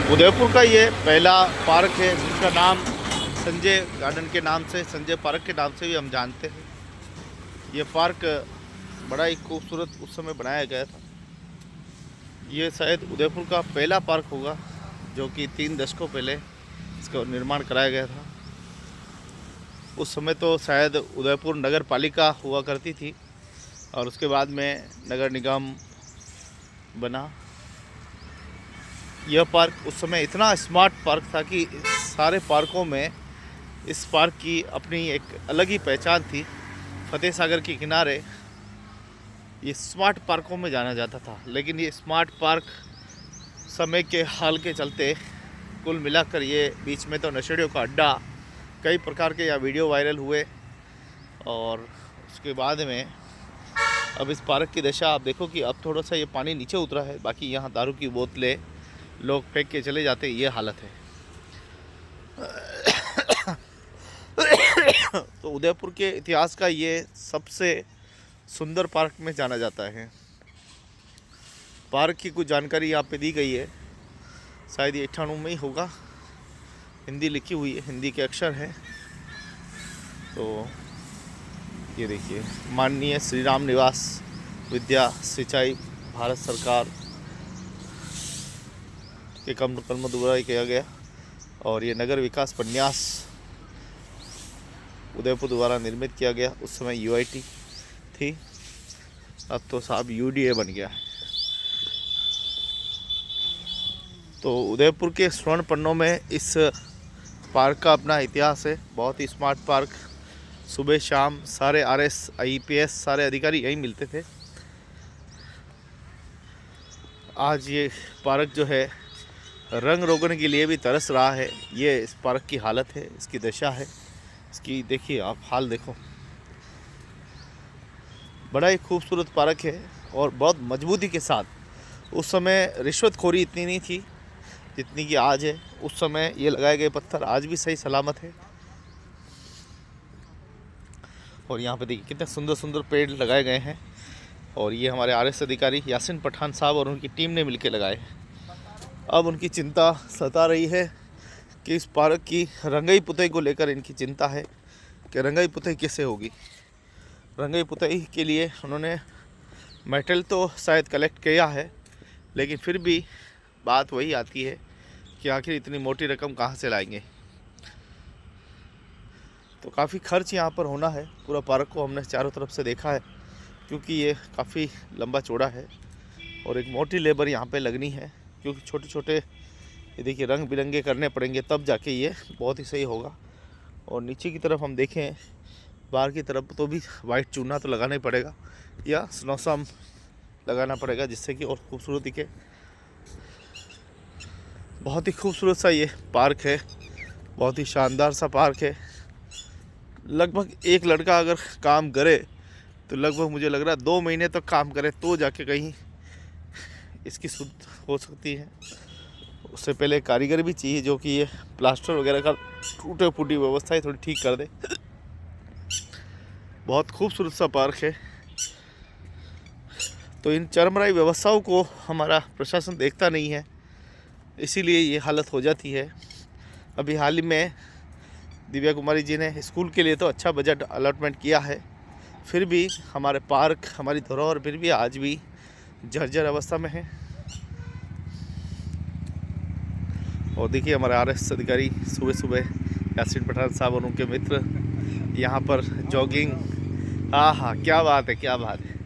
उदयपुर का ये पहला पार्क है जिसका नाम संजय गार्डन के नाम से, संजय पार्क के नाम से भी हम जानते हैं। ये पार्क बड़ा ही खूबसूरत उस समय बनाया गया था। ये शायद उदयपुर का पहला पार्क होगा जो कि 3 दशकों पहले इसका निर्माण कराया गया था। उस समय तो शायद उदयपुर नगर पालिका हुआ करती थी और उसके बाद में नगर निगम बना। यह पार्क उस समय इतना स्मार्ट पार्क था कि सारे पार्कों में इस पार्क की अपनी एक अलग ही पहचान थी। फतेह सागर के किनारे ये स्मार्ट पार्कों में जाना जाता था, लेकिन ये स्मार्ट पार्क समय के हाल के चलते कुल मिलाकर ये बीच में तो नशेड़ियों का अड्डा, कई प्रकार के यहाँ वीडियो वायरल हुए। और उसके बाद में अब इस पार्क की दशा आप देखो कि अब थोड़ा सा ये पानी नीचे उतरा है, बाकी यहाँ दारू की बोतलें लोग फेंक के चले जाते, ये हालत है। तो उदयपुर के इतिहास का ये सबसे सुंदर पार्क में जाना जाता है। पार्क की कुछ जानकारी यहाँ पे दी गई है, शायद ये 98 में ही होगा, हिंदी लिखी हुई है, हिंदी के अक्षर हैं। तो ये देखिए, माननीय श्री राम निवास विद्या सिंचाई भारत सरकार के कर्म द्वारा किया गया और ये नगर विकास प्रन्यास उदयपुर द्वारा निर्मित किया गया। उस समय यूआईटी थी, अब तो साहब यूडीए बन गया है। तो उदयपुर के स्वर्ण पन्नों में इस पार्क का अपना इतिहास है। बहुत ही स्मार्ट पार्क, सुबह शाम सारे आरएस आईपीएस सारे अधिकारी यहीं मिलते थे। आज ये पार्क जो है रंग रोगन के लिए भी तरस रहा है। ये इस पार्क की हालत है, इसकी दशा है इसकी, देखिए आप हाल देखो। बड़ा ही खूबसूरत पार्क है और बहुत मजबूती के साथ। उस समय रिश्वतखोरी इतनी नहीं थी जितनी कि आज है। उस समय ये लगाए गए पत्थर आज भी सही सलामत है। और यहाँ पे देखिए कितने सुंदर सुंदर पेड़ लगाए गए हैं और ये हमारे आरएस अधिकारी यासिन पठान साहब और उनकी टीम ने मिलकर लगाए हैं। अब उनकी चिंता सता रही है कि इस पार्क की रंगाई पुताई को लेकर इनकी चिंता है कि रंगाई पुताई कैसे होगी। रंगाई पुताई के लिए उन्होंने मेटल तो शायद कलेक्ट किया है, लेकिन फिर भी बात वही आती है कि आखिर इतनी मोटी रकम कहाँ से लाएंगे। तो काफ़ी खर्च यहाँ पर होना है। पूरा पार्क को हमने चारों तरफ से देखा है क्योंकि ये काफ़ी लंबा चौड़ा है और एक मोटी लेबर यहाँ पे लगनी है, क्योंकि छोटे छोटे ये देखिए रंग बिरंगे करने पड़ेंगे तब जाके ये बहुत ही सही होगा। और नीचे की तरफ हम देखें बाहर की तरफ तो भी वाइट चूना तो लगाना ही पड़ेगा या स्नोसम लगाना पड़ेगा जिससे कि और खूबसूरत दिखे। बहुत ही खूबसूरत सा ये पार्क है, बहुत ही शानदार सा पार्क है। लगभग एक लड़का अगर काम करे तो लगभग मुझे लग रहा है 2 महीने तक काम करे तो जाके कहीं इसकी शुद्ध हो सकती है। उससे पहले कारीगर भी चाहिए जो कि ये प्लास्टर वगैरह का टूटे फूटी व्यवस्था है थोड़ी ठीक कर दे। बहुत खूबसूरत सा पार्क है। तो इन चरमराई व्यवस्थाओं को हमारा प्रशासन देखता नहीं है, इसीलिए ये हालत हो जाती है। अभी हाल ही में दिव्या कुमारी जी ने स्कूल के लिए तो अच्छा बजट अलॉटमेंट किया है, फिर भी हमारे पार्क, हमारी धरोहर फिर भी आज भी जर्जर अवस्था में है। और देखिए हमारे आरएस अधिकारी सुबह सुबह यासिन पठान साहब और उनके मित्र यहाँ पर जॉगिंग। हाँ, क्या बात है, क्या बात है।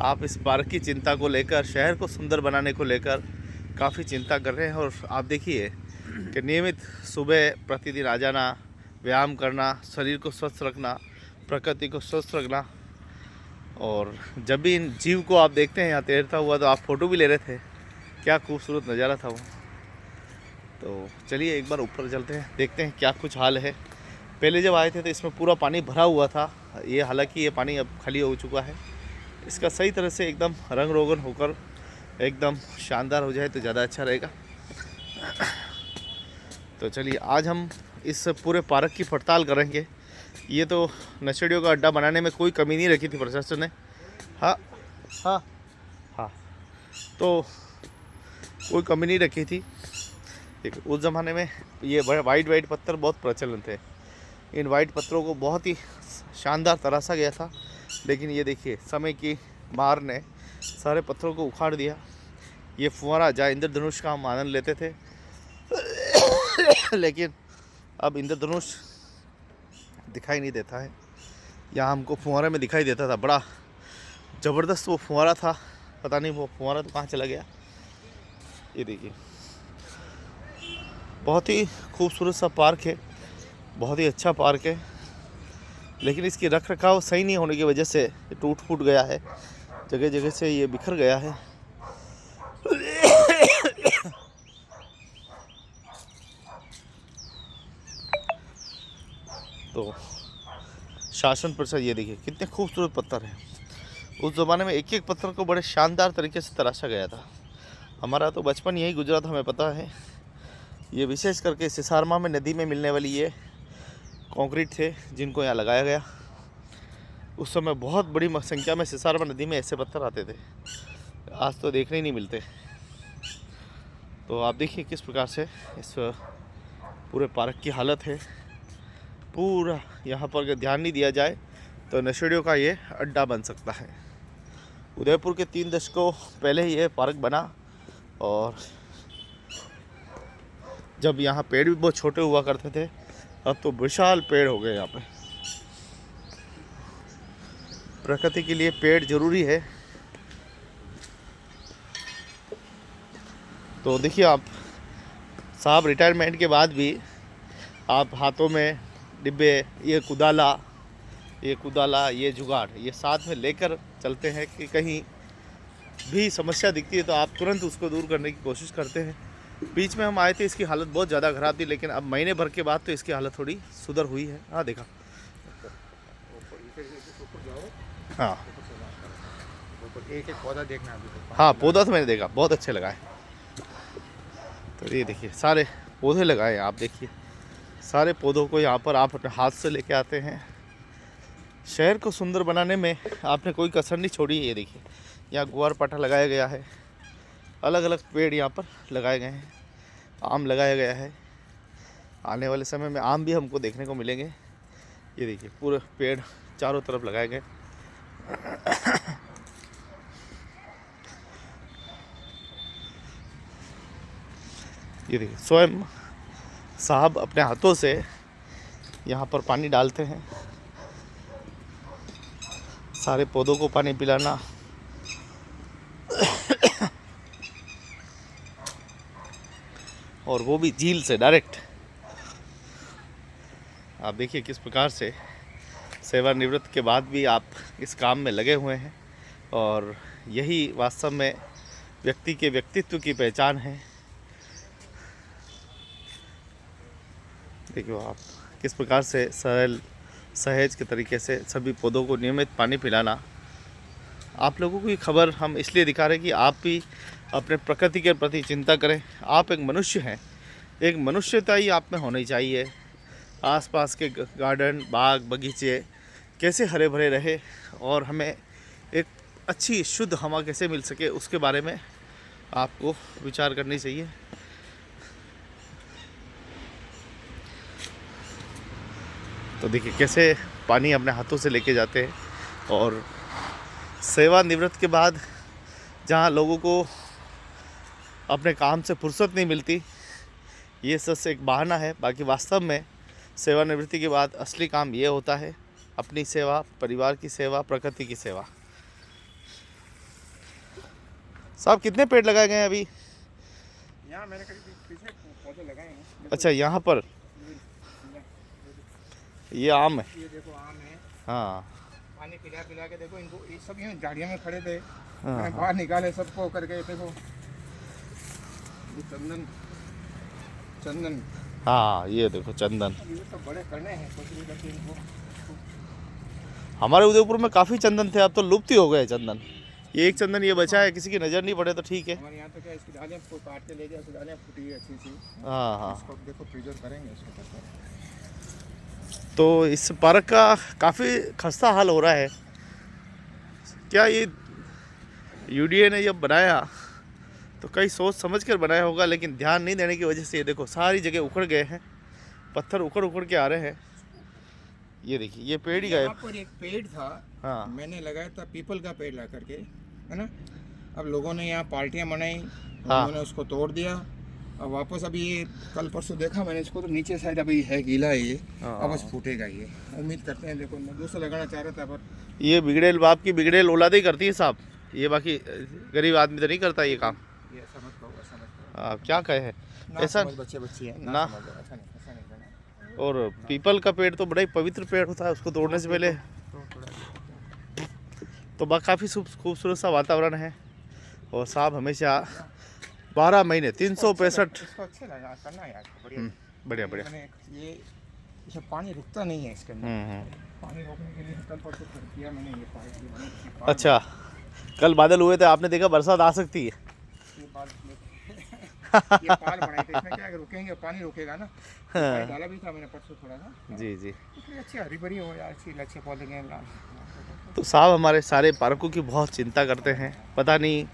आप इस पार्क की चिंता को लेकर, शहर को सुंदर बनाने को लेकर काफ़ी चिंता कर रहे हैं। और आप देखिए कि नियमित सुबह प्रतिदिन आ जाना, व्यायाम करना, शरीर को स्वस्थ रखना, प्रकृति को स्वस्थ रखना। और जब भी इन जीव को आप देखते हैं यहाँ तैरता हुआ तो आप फ़ोटो भी ले रहे थे, क्या खूबसूरत नज़ारा था वो। तो चलिए एक बार ऊपर चलते हैं, देखते हैं क्या कुछ हाल है। पहले जब आए थे तो इसमें पूरा पानी भरा हुआ था, ये हालांकि ये पानी अब खाली हो चुका है। इसका सही तरह से एकदम रंग रोगन होकर एकदम शानदार हो जाए तो ज़्यादा अच्छा रहेगा। तो चलिए आज हम इस पूरे पार्क की पड़ताल करेंगे। ये तो नशेड़ियों का अड्डा बनाने में कोई कमी नहीं रखी थी प्रशासन ने। हाँ हाँ हाँ, तो कोई कमी नहीं रखी थी। देखिए उस ज़माने में ये वाइट वाइट पत्थर बहुत प्रचलन थे। इन वाइट पत्थरों को बहुत ही शानदार तराशा गया था, लेकिन ये देखिए समय की मार ने सारे पत्थरों को उखाड़ दिया। ये फुहारा जहाँ इंद्रधनुष का हम आनंद लेते थे लेकिन अब इंद्रधनुष दिखाई नहीं देता है। यहाँ हमको फुहारे में दिखाई देता था, बड़ा ज़बरदस्त वो फुहारा था। पता नहीं वो फुहारा तो कहाँ चला गया। ये देखिए बहुत ही खूबसूरत सा पार्क है, बहुत ही अच्छा पार्क है, लेकिन इसकी रख रखाव सही नहीं होने की वजह से ये टूट फूट गया है, जगह जगह से ये बिखर गया है। तो शासन परिषद ये देखिए कितने खूबसूरत पत्थर हैं। उस ज़माने में एक एक पत्थर को बड़े शानदार तरीके से तराशा गया था। हमारा तो बचपन यही गुजरा था, हमें पता है। ये विशेष करके सिसारमा में नदी में मिलने वाली ये कंक्रीट थे जिनको यहाँ लगाया गया। उस समय बहुत बड़ी संख्या में सिसारमा नदी में ऐसे पत्थर आते थे, आज तो देखने ही नहीं मिलते। तो आप देखिए किस प्रकार से इस पूरे पार्क की हालत है। पूरा यहाँ पर अगर ध्यान नहीं दिया जाए तो नशेड़ियों का ये अड्डा बन सकता है। उदयपुर के 3 दशकों पहले ये पार्क बना, और जब यहाँ पेड़ भी बहुत छोटे हुआ करते थे, अब तो विशाल पेड़ हो गए यहाँ पे। प्रकृति के लिए पेड़ जरूरी है। तो देखिए आप साहब रिटायरमेंट के बाद भी आप हाथों में डिब्बे, ये कुदाला, ये जुगाड़, ये साथ में लेकर चलते हैं कि कहीं भी समस्या दिखती है तो आप तुरंत उसको दूर करने की कोशिश करते हैं। बीच में हम आए थे, इसकी हालत बहुत ज़्यादा ख़राब थी, लेकिन अब महीने भर के बाद तो इसकी हालत थोड़ी सुधर हुई है। हाँ देखा, हाँ एक एक पौधा देखना अभी। हाँ पौधा तो मैंने देखा, बहुत अच्छे लगा है। तो ये देखिए सारे पौधे लगाए हैं, आप देखिए सारे पौधों को यहाँ पर आप अपने हाथ से लेके आते हैं। शहर को सुंदर बनाने में आपने कोई कसर नहीं छोड़ी है। ये देखिए यहाँ गुआर पाठा लगाया गया है, अलग अलग पेड़ यहाँ पर लगाए गए हैं, आम लगाया गया है। आने वाले समय में आम भी हमको देखने को मिलेंगे। ये देखिए पूरे पेड़ चारों तरफ लगाए गए। ये देखिए स्वयं साहब अपने हाथों से यहाँ पर पानी डालते हैं। सारे पौधों को पानी पिलाना और वो भी झील से डायरेक्ट। आप देखिए किस प्रकार से सेवानिवृत्त के बाद भी आप इस काम में लगे हुए हैं, और यही वास्तव में व्यक्ति के व्यक्तित्व की पहचान है। देखिए आप किस प्रकार से सरल सहज के तरीके से सभी पौधों को नियमित पानी पिलाना। आप लोगों को ये खबर हम इसलिए दिखा रहे हैं कि आप भी अपने प्रकृति के प्रति चिंता करें। आप एक मनुष्य हैं, एक मनुष्यता ही आप में होनी चाहिए। आसपास के गार्डन, बाग, बगीचे कैसे हरे भरे रहे और हमें एक अच्छी शुद्ध हवा कैसे मिल सके, उसके बारे में आपको विचार करनी चाहिए। तो देखिए कैसे पानी अपने हाथों से लेके जाते हैं, और सेवानिवृत्त के बाद जहाँ लोगों को अपने काम से फुर्सत नहीं मिलती, ये सच एक बहाना है। बाकी वास्तव में सेवानिवृत्ति के बाद असली काम ये होता है, अपनी सेवा, परिवार की सेवा, प्रकृति की सेवा। साहब कितने पेड़ लगाए गए हैं अभी? यहाँ मैंने करीब पीछे पौधे लगाए हैं। अच्छा यहाँ पर ये आम है। ये देखो आम है। हाँ पानी पिला पिला के देखो इनको, ये सब यूँ झाड़ियों में खड़े थे। हाँ, मैंने बाहर निकाले सबको करके। देखो ये चंदन, हाँ ये देखो चंदन। ये सब बड़े करने हैं, कुछ भी करके इनको। हमारे उदयपुर में काफ़ी चंदन थे, अब तो लुप्त ही हो गए चंदन। ये एक चंदन ये बचा है, किसी की नज़र नहीं पड़े तो ठीक है। हमारे यहाँ तो क्या इसकी डालें कोई काट के ले जाए, इसकी डालें फूटी है अच्छी सी। हाँ हाँ। इसको देखो प्रिजर्व करेंगे इसको। तो इस पार्क का काफ़ी खस्ता हाल हो रहा है। क्या ये यूडीए ने जब बनाया तो कई सोच समझ कर बनाया होगा, लेकिन ध्यान नहीं देने की वजह से ये देखो सारी जगह उखड़ गए हैं, पत्थर उखड़ उखड़ के आ रहे हैं। ये देखिए ये पेड़ ही गए। यहाँ पर एक पेड़ था, हाँ मैंने लगाया था पीपल का पेड़ ला करके, है ना। अब लोगों ने यहाँ पार्टियाँ मनाई, हाँ। उन्होंने उसको तोड़ दिया। अब वापस अभी ये कल परसों देखा मैंने इसको, तो नीचे साइड अभी है गीला है ये, हाँ। अब बस फूटेगा ये। उम्मीद करते हैं, देखो मैं दूसरा लगाना चाह रहा था पर ये बिगड़ेल बाप की बिगड़ेल औलाद ही करती है साहब, ये बाकी गरीब आदमी तो नहीं करता ये काम। ये समझ पाओ, समझ पाओ। क्या कहे है ना ऐसा। समझ बच्चे बच्ची है ना। ना, समझ लो, ऐसा नहीं करना। और पीपल का पेड़ तो बड़ा ही पवित्र पेड़ होता है, उसको तोड़ने से पहले तो काफ़ी खूबसूरत सा वातावरण है। और साहब हमेशा 12 महीने 365। इसको अच्छे लगा करना यार, बढ़िया बढ़िया बढ़िया। मैंने ये इसमें पानी रुकता नहीं है इसके अंदर। पानी रोकने के लिए कल परसों कर दिया मैंने ये पाइप। अच्छा, कल बादल हुए थे, आपने देखा बरसात आ सकती है। ये पाल बनाए थे, इसमें क्या है, रुकेंगे पानी रुकेगा ना। हाँ। डाला भी था मैंने परसों थोड़ा सा। जी जी। इसलिए अच्छी हरी भरी हो यार, अच्छे पौधे के। तो साहब हमारे सारे पार्कों की बहुत चिंता करते हैं, पता नहीं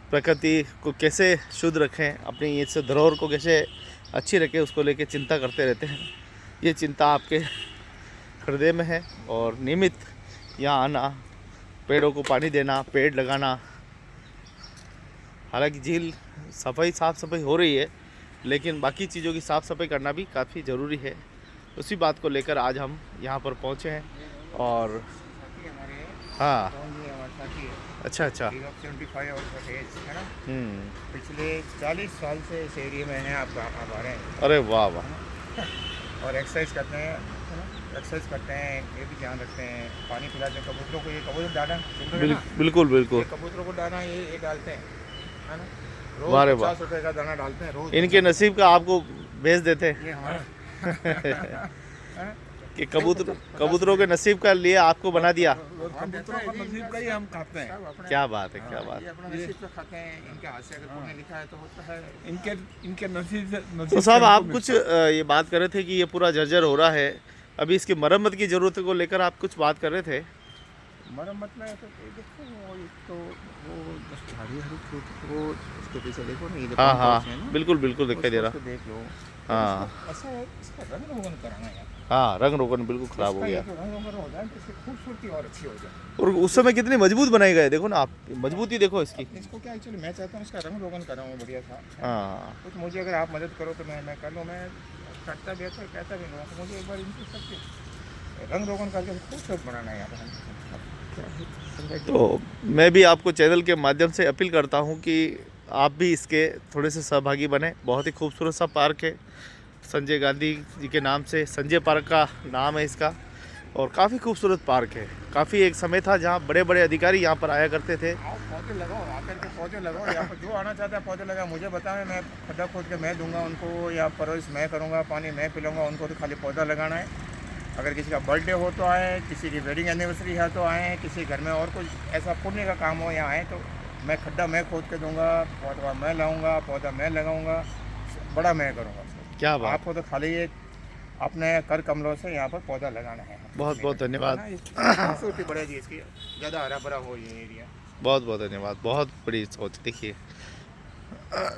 प्रकृति को कैसे शुद्ध रखें, अपनी इस धरोहर को कैसे अच्छी रखें, उसको लेके चिंता करते रहते हैं। ये चिंता आपके हृदय में है और नियमित यहाँ आना, पेड़ों को पानी देना, पेड़ लगाना। हालांकि झील साफ सफाई हो रही है, लेकिन बाकी चीज़ों की साफ़ सफाई करना भी काफ़ी ज़रूरी है। उसी बात को लेकर आज हम यहाँ पर पहुँचे हैं। और हाँ, अच्छा अच्छा। 75 और एज है ना। पिछले 40 साल से इस एरिया में हैं आप आ रहे हैं। अरे वाह वाह। और एक्सरसाइज करते हैं, है ना, एक्सरसाइज करते हैं, ये भी ध्यान रखते हैं, पानी पिलाते हैं कबूतरों को। ये कबूतर दाना बिल्कुल बिल्कुल। कबूतरों को दाना ये डालते हैं, है ना। रोज वाह रे वाह। 50 रुपए का दाना डालते हैं रोज। इनके नसीब का आपको भेज देते हैं ये हमारा कि कबूतरों के नसीब का लिए आपको बना दिया। कबूतरों का नसीब का ही हम खाते हैं। क्या बात है, क्या बात ये अपना नसीब का खाते हैं, इनके हाथ से अगर पुण्य लिखा है तो होता है। इनके नसीब से तो साहब आप कुछ ये बात कर रहे थे कि ये पूरा जर्जर हो रहा है, अभी इसकी मरम्मत की ज़रूरत को लेकर आप कुछ बात कर रहे थे। मरम्मत में तो देखो वो बस हरी वो उसके पीछे देखो ना, ये देखो हाँ पाउच है ना, हाँ बिल्कुल बिल्कुल दिखाई दे रहा। उसको देख लो। हाँ ऐसा है, इसका रंग रोगन कराना यार। हाँ, रंग रोगन बिल्कुल ख़राब हो गया। रंग रोगन हो जाए तो इसकी खूबसूरती और अच्छी हो जाए। और उस समय कितनी मजबूत बनाई गए, देखो ना आप, मजबूती देखो इसकी। इसको क्या एक्चुअली मैं चाहता हूँ इसका रंग रोगन कराऊँ बढ़िया था। हाँ कुछ मुझे अगर आप मदद करो तो मैं कर लूँ। मैं करता भी अच्छा कहता भी नहीं, तो मुझे एक बार इनकी सबके रंग रोगन करके खूबसूरत बनाना है यार। तो मैं भी आपको चैनल के माध्यम से अपील करता हूं कि आप भी इसके थोड़े से सहभागी बने। बहुत ही खूबसूरत सा पार्क है, संजय गांधी जी के नाम से संजय पार्क का नाम है इसका, और काफ़ी खूबसूरत पार्क है। काफ़ी एक समय था जहां बड़े बड़े अधिकारी यहां पर आया करते थे। आप पौधे लगाओ, आकर के पौधे लगाओ, यहाँ पर जो आना चाहता है पौधे लगाओ, मुझे बताएं, मैं खड्डा खोद के मैं दूंगा उनको, या परवरिश मैं करूँगा, पानी मैं पिलाऊंगा उनको। तो खाली पौधा लगाना है। अगर किसी का बर्थडे हो तो आए, किसी की वेडिंग एनिवर्सरी है तो आएँ, किसी घर में और कुछ ऐसा पुण्य का काम हो यहाँ आएँ, तो मैं खड्डा मैं खोद के दूंगा, पौधा मैं लाऊंगा, पौधा मैं लगाऊंगा, बड़ा मैं करूँगा। क्या बात। आपको तो खाली ये अपने कर कमलों से यहाँ पर पौधा लगाना है। बहुत बहुत धन्यवाद। खूबसूरती बढ़ेगी इसकी, ज़्यादा हरा भरा हो ये एरिया। बहुत बहुत धन्यवाद, बहुत बड़ी सोच। देखिए